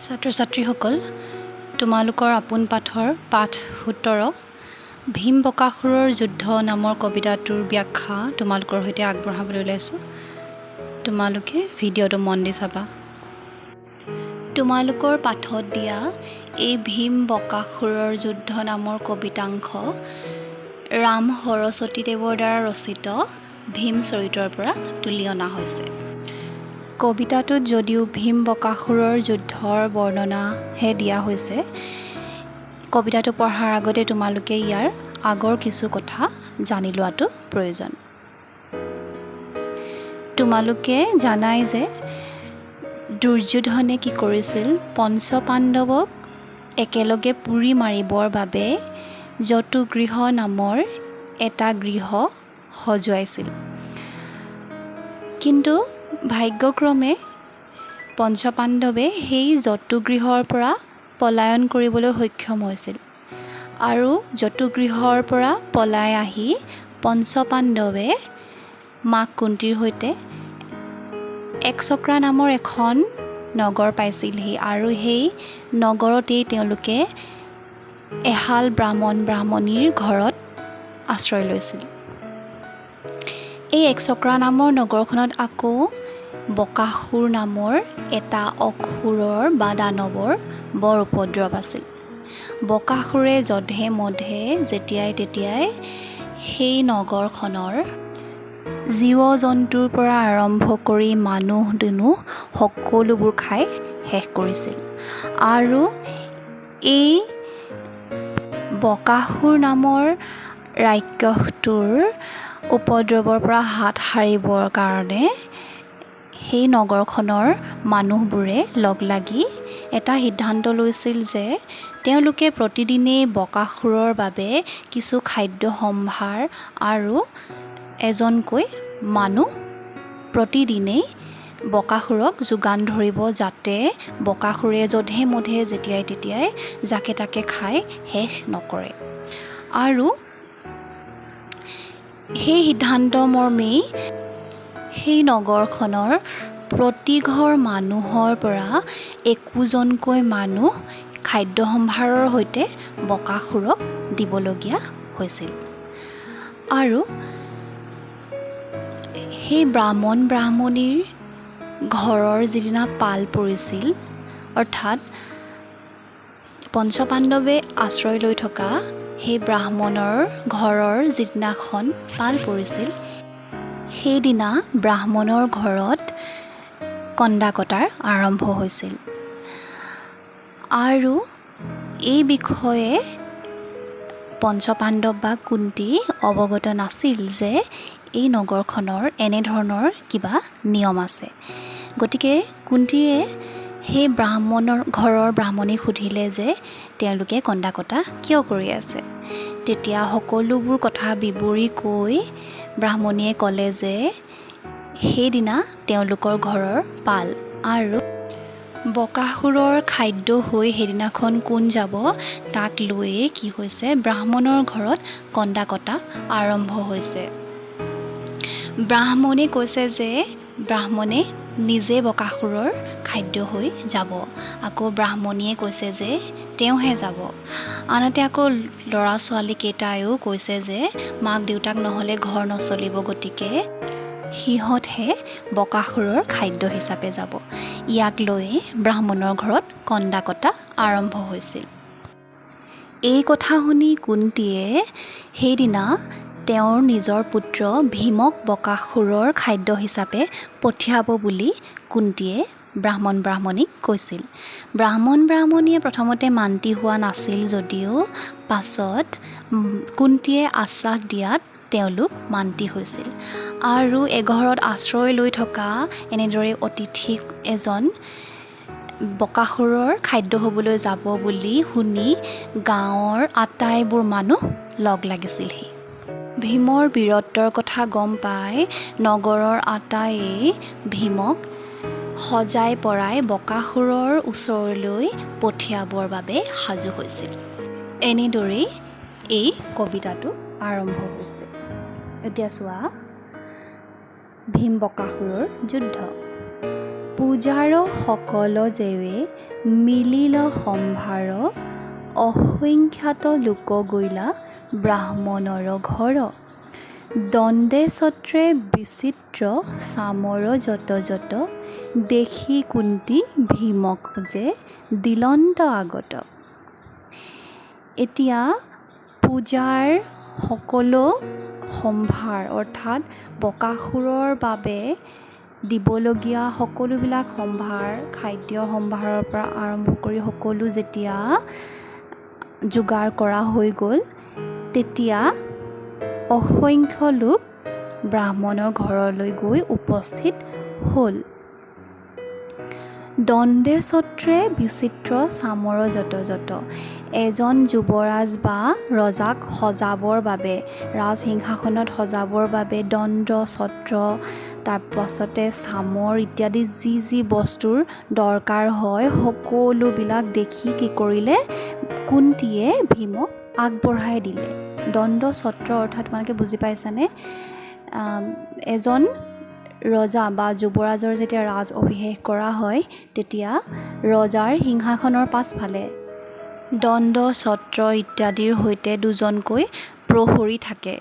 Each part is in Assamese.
ছাত্ৰ ছাত্ৰীসকল, তোমালোকৰ আপোন পাঠৰ পাঠ 17 ভীম বকাসুৰৰ যুদ্ধ নামৰ কবিতাটোৰ ব্যাখ্যা তোমালোকৰ সৈতে আগবঢ়াবলৈ ওলাইছোঁ। তোমালোকে ভিডিঅ'টো মন দি চাবা। তোমালোকৰ পাঠত দিয়া এই ভীম বকাসুৰৰ যুদ্ধ নামৰ কবিতাংশ ৰাম সৰস্বতীদেৱৰ দ্বাৰা ৰচিত ভীম চৰিত্ৰৰ পৰা তুলি অনা হৈছে। কবিতাটোত যদিও ভীম বকাসুৰৰ যুদ্ধৰ বৰ্ণনাহে দিয়া হৈছে, কবিতাটো পঢ়াৰ আগতে তোমালোকে ইয়াৰ আগৰ কিছু কথা জানি লোৱাটো প্ৰয়োজন। তোমালোকে জানাই যে দুৰ্যোধনে কি কৰিছিল, পঞ্চপাণ্ডৱক একেলগে পুৰি মাৰিবৰ বাবে জতুগৃহ নামৰ এটা গৃহ সজুৱাইছিল। কিন্তু ভাগ্যক্ৰমে পঞ্চপাণ্ডৱে সেই জতুগৃহৰ পৰা পলায়ন কৰিবলৈ সক্ষম হৈছিল আৰু জতুগৃহৰ পৰা পলাই আহি পঞ্চপাণ্ডৱে মাক কুন্তীৰ সৈতে একচক্ৰা নামৰ এখন নগৰ পাইছিলহি আৰু সেই নগৰতেই তেওঁলোকে এহাল ব্ৰাহ্মণীৰ ঘৰত আশ্ৰয় লৈছিল। এই একচক্ৰা নামৰ নগৰখনত আকৌ বকাসুৰ নামৰ এটা অসুৰৰ বা দানৱৰ বৰ উপদ্ৰৱ আছিল। বকাসুৰে যধে মধে যেতিয়াই তেতিয়াই সেই নগৰখনৰ জীৱ জন্তুৰ পৰা আৰম্ভ কৰি মানুহ দুনুহ সকলোবোৰ খাই শেষ কৰিছিল আৰু এই বকাসুৰ নামৰ ৰাক্ষসটোৰ উপদ্ৰৱৰ পৰা হাত সাৰিবৰ কাৰণে সেই নগৰখনৰ মানুহবোৰে লগ লাগি এটা সিদ্ধান্ত লৈছিল যে তেওঁলোকে প্ৰতিদিনেই বকাসুৰৰ বাবে কিছু খাদ্য সম্ভাৰ আৰু এজনকৈ মানুহ প্ৰতিদিনেই বকাসুৰক যোগান ধৰিব, যাতে বকাসুৰে যধে মধে যেতিয়াই তেতিয়াই যাকে তাকে খাই শেষ নকৰে। আৰু সেই সিদ্ধান্ত মৰ্মেই সেই নগৰখনৰ প্ৰতি ঘৰ মানুহৰ পৰা একোজনকৈ মানুহ খাদ্য সম্ভাৰৰ সৈতে বকাসুৰক দিবলগীয়া হৈছিল। আৰু সেই ব্ৰাহ্মণীৰ ঘৰৰ যিদিনা পাল পৰিছিল, অৰ্থাৎ পঞ্চপাণ্ডৱে আশ্ৰয় লৈ থকা সেই ব্ৰাহ্মণৰ ঘৰৰ যিদিনাখন পাল পৰিছিল, সেইদিনা ব্ৰাহ্মণৰ ঘৰত কন্দা কটাৰ আৰম্ভ হৈছিল। আৰু এই বিষয়ে পঞ্চপাণ্ডৱ বা কুন্তী অৱগত নাছিল যে এই নগৰখনৰ এনেধৰণৰ কিবা নিয়ম আছে। গতিকে কুন্তীয়ে সেই ঘৰৰ ব্ৰাহ্মণীক সুধিলে যে তেওঁলোকে কন্দা কটা কিয় কৰি আছে। তেতিয়া সকলোবোৰ কথা বিৱৰি কৈ ব্ৰাহ্মণীয়ে ক'লে যে সেইদিনা তেওঁলোকৰ ঘৰৰ পাল আৰু বকাসুৰৰ খাদ্য হৈ সেইদিনাখন কোন যাব তাক লৈয়ে কি হৈছে, ব্ৰাহ্মণৰ ঘৰত কন্দা কটা আৰম্ভ হৈছে। ব্ৰাহ্মণে কৈছে যে ব্ৰাহ্মণে নিজে বকাসুৰৰ খাদ্য হৈ যাব। আকৌ ব্ৰাহ্মণীয়ে কৈছে যে তেওঁহে যাব। আনহাতে আকৌ ল'ৰা ছোৱালীকেইটাইও কৈছে যে মাক দেউতাক নহ'লে ঘৰ নচলিব, গতিকে সিহঁতহে বকাসুৰৰ খাদ্য হিচাপে যাব। ইয়াক লৈ ব্ৰাহ্মণৰ ঘৰত কন্দা কটা আৰম্ভ হৈছিল। এই কথা শুনি কুন্তীয়ে সেইদিনা তেওঁৰ নিজৰ পুত্ৰ ভীমক বকাসুৰৰ খাদ্য হিচাপে পঠিয়াব বুলি কুন্তীয়ে ব্ৰাহ্মণীক কৈছিল। ব্ৰাহ্মণীয়ে প্ৰথমতে মান্তি হোৱা নাছিল যদিও পাছত কুন্তীয়ে আশ্বাস দিয়াত তেওঁলোক মান্তি হৈছিল। আৰু এঘৰত আশ্ৰয় লৈ থকা এনেদৰে অতিথি এজন বকাসুৰৰ খাদ্য হ'বলৈ যাব বুলি শুনি গাঁৱৰ আটাইবোৰ মানুহ লগ লাগিছিলহি। ভীমৰ বীৰত্বৰ কথা গম পাই নগৰৰ আটাইয়ে ভীমক সজাই পৰাই বকাসুৰৰ ওচৰলৈ পঠিয়াবৰ বাবে সাজু হৈছিল। এনেদৰেই এই কবিতাটো আৰম্ভ হৈছে। এতিয়া চোৱা, ভীম বকাসুৰৰ যুদ্ধ। পূজাৰ সকল জেৱে মিলিল সম্ভাৰ অসংখ্যাত লোক গৈলা ব্ৰাহ্মণৰ ঘৰ দণ্ডে ছত্ৰে বিচিত্ৰ চামৰ যত যত দেখি কুন্তি ভীমক যে দিলন্ত আগত। এতিয়া পূজাৰ সকলো সম্ভাৰ অৰ্থাৎ বকাসুৰৰ বাবে দিবলগীয়া সকলোবিলাক সম্ভাৰ খাদ্য সম্ভাৰৰ পৰা আৰম্ভ কৰি সকলো যেতিয়া যোগাৰ কৰা হৈ গ'ল তেতিয়া অসংখ্য লোক ব্ৰাহ্মণৰ ঘৰলৈ গৈ উপস্থিত হ'ল। দণ্ডে ছত্ৰে বিচিত্ৰ চামৰ যত যত এজন যুৱৰাজ বা ৰজাক সজাবৰ বাবে ৰাজসিংহাসনত সজাবৰ বাবে দণ্ড ছত্ৰ তাৰপাছতে চামৰ ইত্যাদি যি যি বস্তুৰ দৰকাৰ হয় সকলোবিলাক দেখি কি কৰিলে কুন্তীয়ে ভীমক আগবঢ়াই দিলে। দণ্ড ছত্ৰ অৰ্থাৎ তোমালোকে বুজি পাইছানে? এজন ৰজা বা যুৱৰাজৰ যেতিয়া ৰাজ অভিষেক কৰা হয় তেতিয়া ৰজাৰ সিংহাসনৰ পাছফালে দণ্ড ছত্ৰ ইত্যাদিৰ সৈতে দুজনকৈ প্ৰহৰী থাকে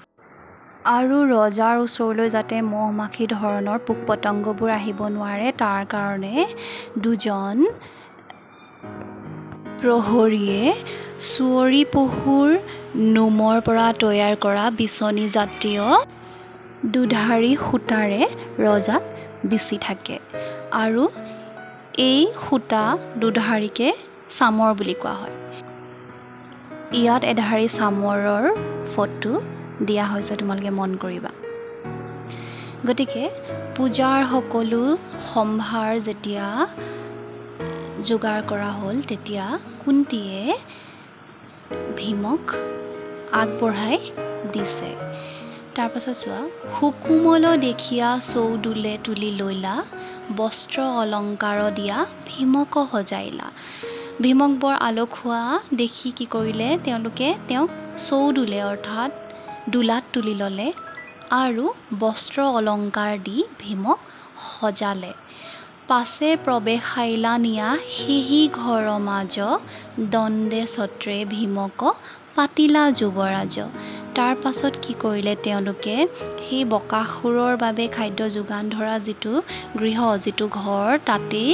আৰু ৰজাৰ ওচৰলৈ যাতে মহ মাখি ধৰণৰ পোক পতংগবোৰ আহিব নোৱাৰে তাৰ কাৰণে দুজন প্ৰহৰীয়ে চুঁৱৰী পহুৰ নোমৰ পৰা তৈয়াৰ কৰা বিচনী জাতীয় দুধাৰি সূতাৰে ৰজাক বিচি থাকে আৰু এই সূতা দুধাৰিকে চামৰ বুলি কোৱা হয়। ইয়াত এধাৰি চামৰৰ ফটো দিয়া হৈছে, তোমালোকে মন কৰিবা। গতিকে পূজাৰ সকলো সম্ভাৰ যেতিয়া যোগাৰ কৰা হ'ল তেতিয়া কুন্তীয়ে ভীমক আগবঢ়াই দিছে। তাৰপাছত চোৱা, সুকোমল দেখিয়া চৌদুলে তুলি লৈলা বস্ত্ৰ অলংকাৰ দিয়া ভীমক সজাইলা। ভীমক বৰ আলসুৱা দেখি কি কৰিলে তেওঁলোকে তেওঁক চৌদুলে অৰ্থাৎ দোলাত তুলি ল'লে আৰু বস্ত্ৰ অলংকাৰ দি ভীমক সজালে। পাছে প্ৰৱেশাইলা নিয়া সেহি ঘৰ মাজ দণ্ডে ছত্ৰে ভীমক পাতিলা যুৱৰাজ। তাৰ পাছত কি কৰিলে তেওঁলোকে সেই বকাসুৰৰ বাবে খাদ্য যোগান ধৰা যিটো গৃহ যিটো ঘৰ তাতেই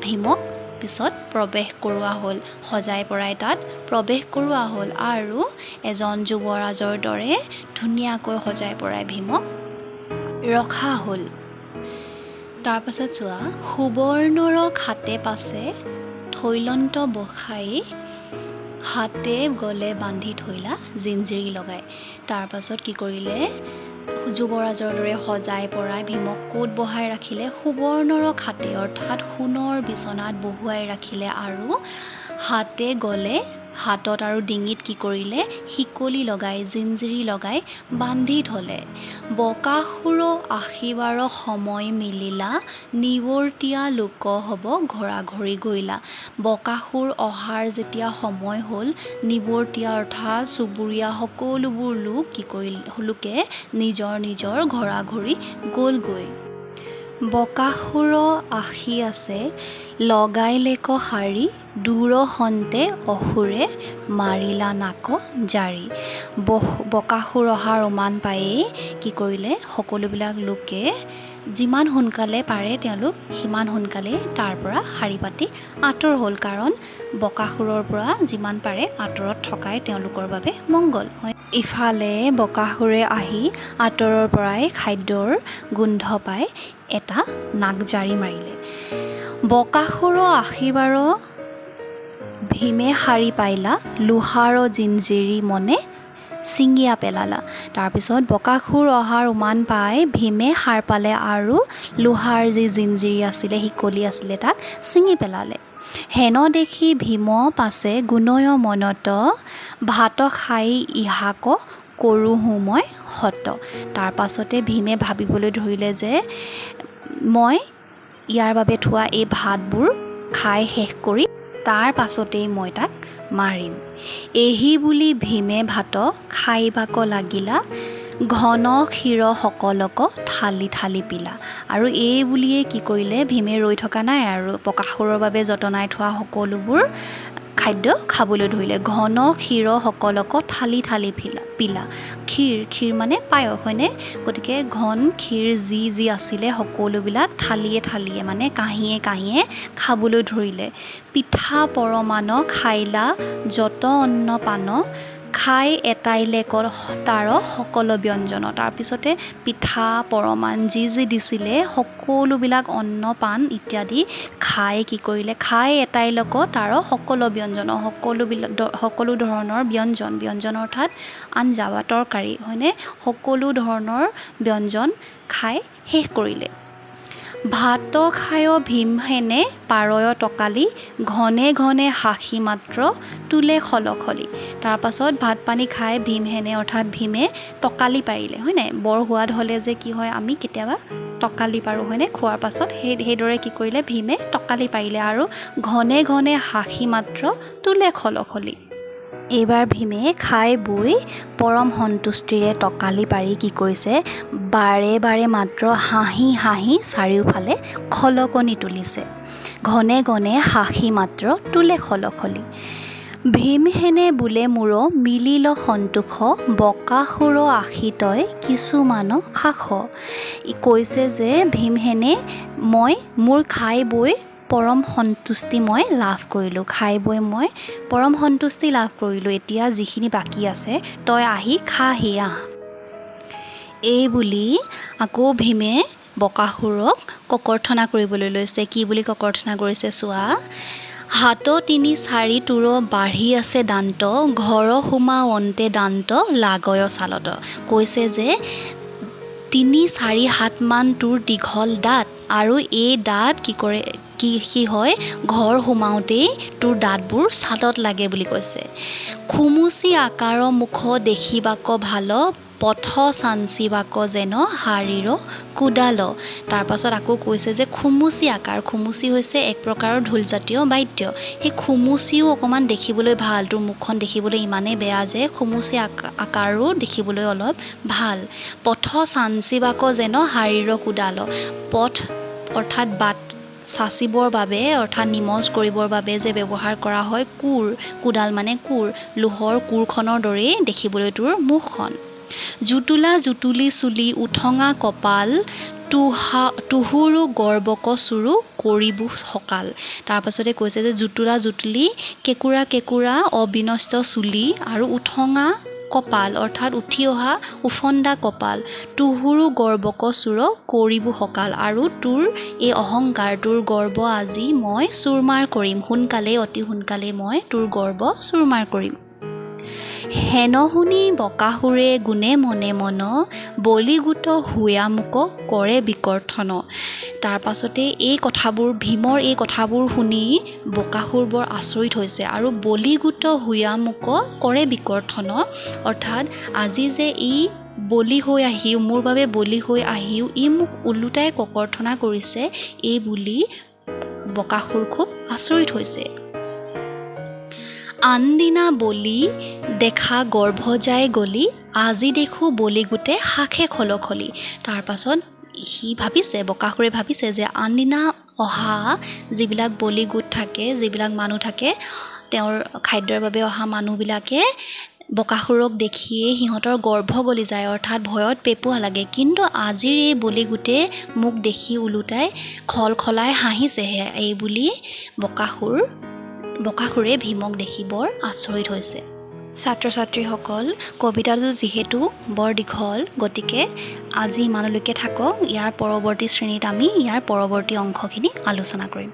ভীমক পিছত প্ৰৱেশ কৰোৱা হ'ল, সজাই পৰাই তাত প্ৰৱেশ কৰোৱা হ'ল আৰু এজন যুৱৰাজৰ দৰে ধুনীয়াকৈ সজাই পৰাই ভীমক ৰখা হ'ল। তাৰপাছত চোৱা, সুবৰ্ণৰ খাতে পাছে থৈলন্ত বসাই হাতে গলে বান্ধি থৈলা জিঞ্জিৰি লগাই। তাৰপাছত কি কৰিলে যুৱৰাজৰ দৰে সজাই পৰাই ভীমক ক'ত বহাই ৰাখিলে? সুবৰ্ণৰ খাতে অৰ্থাৎ সোণৰ বিচনাত বহুৱাই ৰাখিলে আৰু হাতে গলে হাতত আৰু ডিঙিত কি কৰিলে শিকলি লগাই জিঞ্জিৰি লগাই বান্ধি থলে। বকাসুৰ আহিবাৰ সময় মিলিলা নিৱৰ্তীয়া লোক হ'ব ঘৰা ঘৰি গৈলা। বকাসুৰ অহাৰ যেতিয়া সময় হ'ল নিৱৰ্তীয়া অৰ্থাৎ চুবুৰীয়া সকলোবোৰ লোক কি লোকে নিজৰ নিজৰ ঘৰা ঘৰি গ'লগৈ। বকাসুৰ আহি আছে লগাইলেক শাৰী দূৰ হন্তে অসুৰে মাৰিলা নাক জাৰি। বকাসুৰ অহাৰ উমান পায়েই কি কৰিলে সকলোবিলাক লোকে যিমান সোনকালে পাৰে তেওঁলোক সিমান সোনকালে তাৰ পৰা শাৰী পাতি আঁতৰ হ'ল, কাৰণ বকাসুৰৰ পৰা যিমান পাৰে আঁতৰত থকাই তেওঁলোকৰ বাবে মংগল হয়। ইফালে বকাসুৰে আহি আঁতৰৰ পৰাই খাদ্যৰ গোন্ধ পাই এটা নাক জাৰি মাৰিলে। বকাসুৰ আহিবাৰ ভীমে শাৰী পাইলা লোহাৰ জিঞ্জিৰি মনে ছিঙিয়া পেলালা। তাৰপিছত বকাসুৰ অহাৰ উমান পাই ভীমে সাৰ পালে আৰু লোহাৰ যি জিঞ্জিৰি আছিলে শিকলি আছিলে তাক ছিঙি পেলালে। হেন দেখি ভীম পাছে গুণয় মনত ভাত খাই ইহাক কৰোঁহো মই হত। তাৰ পাছতে ভীমে ভাবিবলৈ ধৰিলে যে মই ইয়াৰ বাবে থোৱা এই ভাতবোৰ খাই শেষ কৰি তাৰ পাছতেই মই তাক মাৰিম। এহি বুলি ভীমে ভাত খাইবাক লাগিলা, ঘন ক্ষীৰ সকলক থালি থালি পিলা। আৰু এই বুলিয়ে কি কৰিলে, ভীমে ৰৈ থকা নাই আৰু বকাসুৰৰ বাবে যতনাই থোৱা সকলোবোৰ খাদ্য খাবলৈ ধৰিলে। ঘন ক্ষীৰ সকলক থালি থালি পিলা। ক্ষীৰ মানে পায়স হয়নে? গতিকে ঘন ক্ষীৰ যি আছিলে সকলোবিলাক থালিয়ে থালিয়ে মানে কাঁহীয়ে কাঁহীয়ে খাবলৈ ধৰিলে। পিঠা পৰমান খাইলা যত অন্ন পান, খাই এটাইলে তাৰ সকলো ব্যঞ্জন। তাৰপিছতে পিঠা পৰমান যি দিছিলে সকলোবিলাক অন্ন পান ইত্যাদি খাই কি কৰিলে, খাই এটাইলক তাৰ সকলো ব্যঞ্জন, সকলো ধৰণৰ ব্যঞ্জন অৰ্থাৎ আঞ্জা বা তৰকাৰী হয়নে, সকলো ধৰণৰ ব্যঞ্জন খাই শেষ কৰিলে। ভাত খায় ভীমসেনে পাৰয় টকালি, ঘনে ঘনে হাঁহি মাত্ৰ তোলে খলখলি। তাৰপাছত ভাত পানী খাই ভীমসেনে অৰ্থাৎ ভীমে টকালি পাৰিলে হয় নাই। বৰ সোৱাদ হ'লে যে কি হয়, আমি কেতিয়াবা টকালি পাৰোঁ হয়নে, খোৱাৰ পাছত সেইদৰে কি কৰিলে, ভীমে টকালি পাৰিলে আৰু ঘনে ঘনে হাঁহি মাত্ৰ তোলে খলখলি। এইবাৰ ভীমে খাই বৈ পৰম সন্তুষ্টিৰে টকালি পাৰি কি কৰিছে, বাৰে বাৰে মাত্ৰ হাঁহি হাঁহি চাৰিওফালে খলকনি তুলিছে। ঘনে ঘনে হাঁহি মাত্ৰ তোলে খলখলি। ভীমসেনে বোলে মোৰ মিলিল সন্তোষ, বকাসুৰ আশী তই কিছুমান খাখ। কৈছে যে ভীমসেনে মোৰ খাই বৈ পৰম সন্তুষ্টি মই লাভ কৰিলোঁ, খাই বৈ মই পৰম সন্তুষ্টি লাভ কৰিলোঁ। এতিয়া যিখিনি বাকী আছে তই আহি খাহি আহ। এই বুলি আকৌ ভীমে বকাসুৰক ককৰ্থনা কৰিবলৈ লৈছে। কি বুলি ককৰ্থনা কৰিছে চোৱা। হাত তিনি চাৰি তোৰ বাঢ়ি আছে দান্ত, ঘৰ সোমা অন্তে দান্ত লাগয় চালত। কৈছে যে ৩-৪ হাতমান তোৰ দীঘল দাঁত আৰু এই দাঁত কি হয়, ঘৰ সোমাওঁতেই তোৰ দাঁতবোৰ ছালত লাগে বুলি কৈছে। খুমুচি আকাৰ মুখ দেখিবাক ভাল, পথ চাঞ্চিবাক যেন শাৰীৰ কোদাল। তাৰপাছত আকৌ কৈছে যে খুমুচি আকাৰ, খুমুচি হৈছে এক প্ৰকাৰৰ ঢোলজাতীয় বাদ্য। সেই খুমুচিও অকণমান দেখিবলৈ ভাল, তোৰ মুখখন দেখিবলৈ ইমানেই বেয়া যে খুমুচি আকাৰো দেখিবলৈ অলপ ভাল। পথ চাঞ্চিবাক যেন শাৰীৰ কোদাল, পথ অৰ্থাৎ বাট চাচিবৰ বাবে অৰ্থাৎ নিমজ কৰিবৰ বাবে যে ব্যৱহাৰ কৰা হয় কোদাল মানে কোৰ, লোহৰ কোৰখনৰ দৰেই দেখিবলৈ তোৰ মুখখন। জুতুলা জুতুলি চুলি উঠঙা কপাল, তুহুৰো গৰ্বক চুৰু কৰিবো সকাল। তাৰপাছতে কৈছে যে জুতুলা জুতুলি কেঁকুৰা অবিনষ্ট চুলি আৰু উঠঙা কপাল অৰ্থাৎ উঠি অহা উফন্দা কপাল, তুহুৰো গৰ্বক চুৰ কৰিবো সকাল। আৰু তোৰ এই অহংকাৰ, তোৰ গৰ্ব আজি মই চুৰমাৰ কৰিম, অতি সোনকালে মই তোৰ গৰ্ব চুৰমাৰ কৰিম। হেন শুনি বকাসুৰে গুণে মনে মন, বলিগোট হুয়া মোক কৰে বিকৰ্থন। তাৰপাছতে ভীমৰ এই কথাবোৰ শুনি বকাসুৰ বৰ আচৰিত হৈছে আৰু বলিগোট হুয়া মোক কৰে বিকৰ্থন অৰ্থাৎ আজি যে ই বলি হৈ আহিও, মোৰ বাবে বলি হৈ আহিও ই মোক ওলোটাই ককৰ্থনা কৰিছে, এই বুলি বকাসুৰ খুব আচৰিত হৈছে। আনদিনা বলি দেখা গৰ্ভ যায় গলি, আজি দেখো বলিগোটে শাখে খলখলি। তাৰপাছত বকাসুৰে ভাবিছে যে আনদিনা অহা যিবিলাক বলিগোট থাকে, যিবিলাক মানুহ থাকে, তেওঁৰ খাদ্যৰ বাবে অহা মানুহবিলাকে বকাসুৰক দেখিয়ে সিহঁতৰ গৰ্ভ গলি যায় অৰ্থাৎ ভয়ত পেপুৱা লাগে। কিন্তু আজিৰ এই বলিগোটে মোক দেখি ওলোটাই খলখলাই হাঁহিছেহে, এই বুলি বকাসুৰে ভীমক দেখি বৰ আচৰিত হৈছে। ছাত্ৰ ছাত্ৰীসকল, কবিতাটো যিহেতু বৰ দীঘল, গতিকে আজি ইমানলৈকে থাকক। ইয়াৰ পৰৱৰ্তী শ্ৰেণীত আমি ইয়াৰ পৰৱৰ্তী অংশখিনি আলোচনা কৰিম।